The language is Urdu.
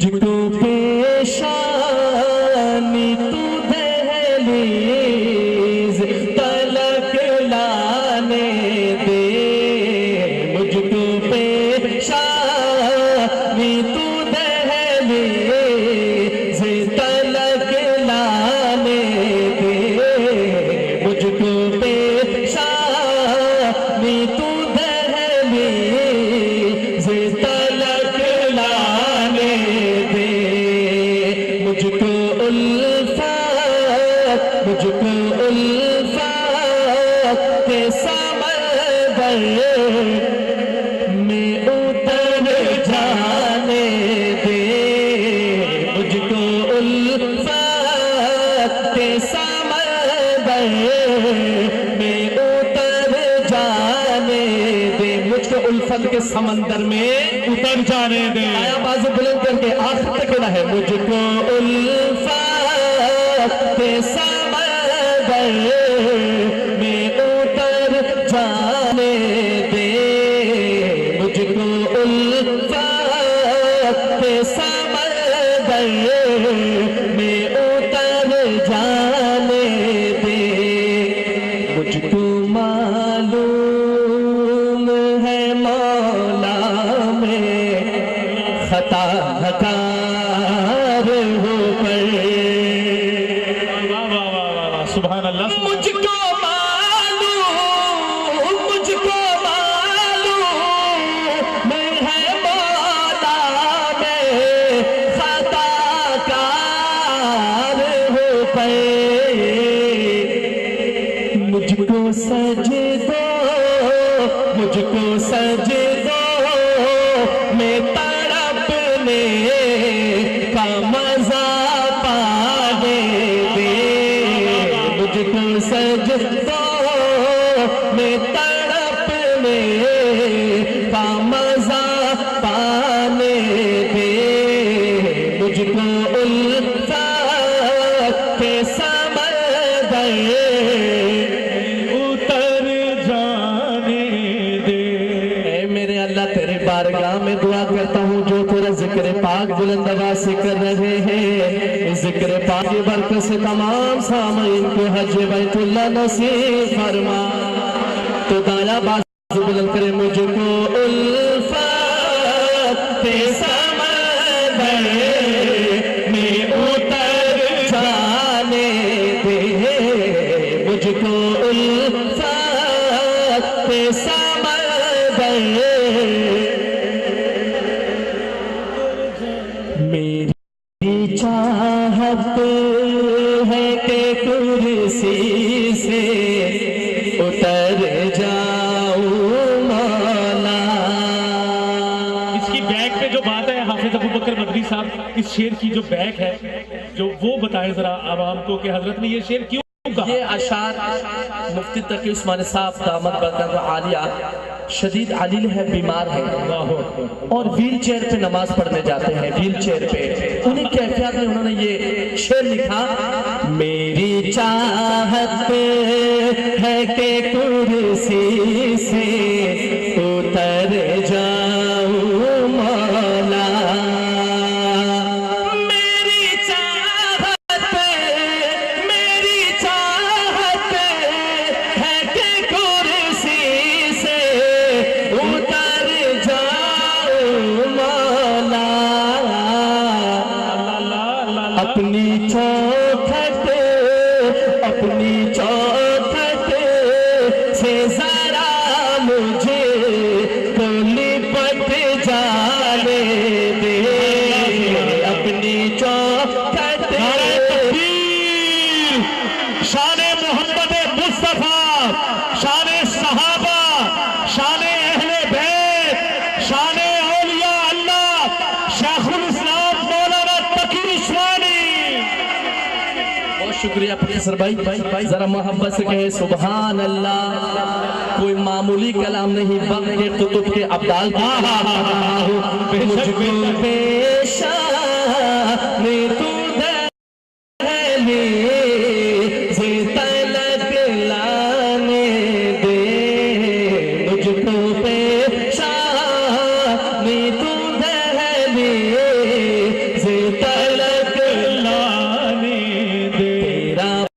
مجھ کو پیشانی تو دہلیز تلک لانے دے، مجھ کو پیشانی تو دہلیز تلک لانے دے، مجھ کو پیشانی تو دہلیز تلک لانے دے، مجھ کو الفت کے سمندر میں اتر جانے دے، مجھ کو الفت کے سمندر میں اتر جانے دے، مجھ کو الفت کے سمندر میں اتر جانے دے، آیا بازو بلند کر کے آخر تک کہنا ہے، مجھ کو الفت کے سمندر میں اتر جانے دے، مجھ کو الفت کے سمندر میں اتر جانے دے، مجھ کو معلوم ہے مولا میں خطا کار ہو پر، سبحان اللہ، مجھ کو معلوم میں ہے مولا میں خطا کار ہو پر، مجھ کو سجدوں میں تڑپنے کا مزہ پانے دے، مجھ کو سجدوں میں تڑپنے کا مزہ پانے دے، مجھ کو الفت کے سمندر اتر جانے دے۔ اے میرے اللہ تیرے بارگاہ میں دعا کرتا ہوں، جو تیرا ذکر پاک بلند آواز سے کر رہے ہیں، اس ذکر پاک کی برکت سے تمام سامعین کو حج بیت اللہ نصیب فرما، تو دایا بازو بلند کرے، مجھ کو الفت کے سمندر میں اتر جانے دے، مجھ کو الفت کے سمندر، میری چاہت ہے کہ کرسی سے اتر جاؤں مولا۔ اس کی بیک پہ جو بات ہے حافظ ابوبکر مدنی صاحب، اس شعر کی جو بیک ہے جو وہ بتائیں ذرا عوام کو کہ حضرت نے یہ شعر کیوں کہا؟ یہ اشعار مفتی تقی عثمانی صاحب دامت برکاتہ عالیہ شدید علیل ہے، بیمار ہے اور ویل چیئر پہ نماز پڑھنے جاتے ہیں، ویل چیئر پہ انہیں کیفیات میں انہوں نے یہ شعر لکھا، میری چاہت ہے کہ کرسی سے اتر جاؤں مولا، میری چاہت ہے کہ کرسی سے اتر جاؤں مولا، اپنی چوکھٹ سے ذرا مجھے کو لپٹ جانے دے، اپنی چوکھٹ، شان محمد مصطفیٰ، شان صحابہ، شان اہل بیت، شان اولیاء اللہ، شیخ الاسلام مولانا تقی عثمانی۔ بہت شکریہ پروفیسر بھائی، ذرا محبت سے کہے سبحان اللہ، کوئی معمولی کلام نہیں، وقت کے قطب کے ابدال کی کلام، مجھ کو